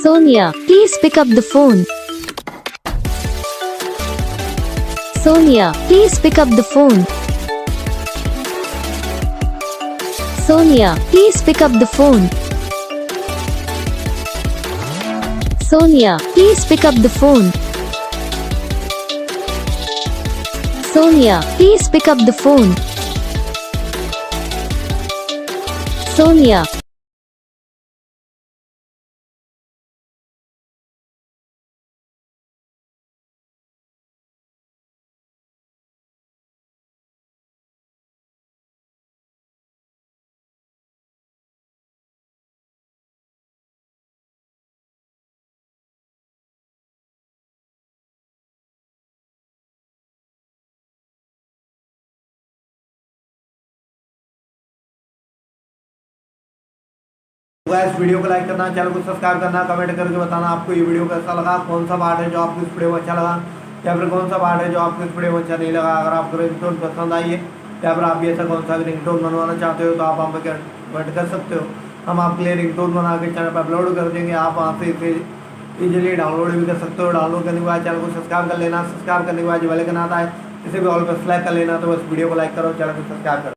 Soniya, please pick up the phone. Soniya, please pick up the phone. Soniya, please pick up the phone. Soniya, please pick up the phone. Soniya, please pick up the phone. Soniya. इस video को like करना, channel को subscribe करना, comment करके बताना आपको ये video कैसा लगा, कौन सा पार्ट है जो आपको इस वीडियो में अच्छा लगा या फिर कौन सा पार्ट है जो आपको इस वीडियो में अच्छा नहीं लगा। अगर आपको रिंगटोन पसंद आई है या फिर आप भी ऐसा कौन सा रिंगटोन बनवाना चाहते हो तो आप हम कमेंट कर सकते हो। हम आपके लिए रिंगटोन बना के चैनल पर अपलोड कर देंगे। आप वहाँ से इसे इजीली डाउनलोड भी कर सकते हो। डाउनलोड करने के बाद चैनल को सब्सक्राइब कर लेना। सब्सक्राइब करने के बाद जो बेल आइकन आता है इसे भी ऑल पर सेलेक्ट कर लेना। तो बस वीडियो को लाइक करो, चैनल को सब्सक्राइब करो।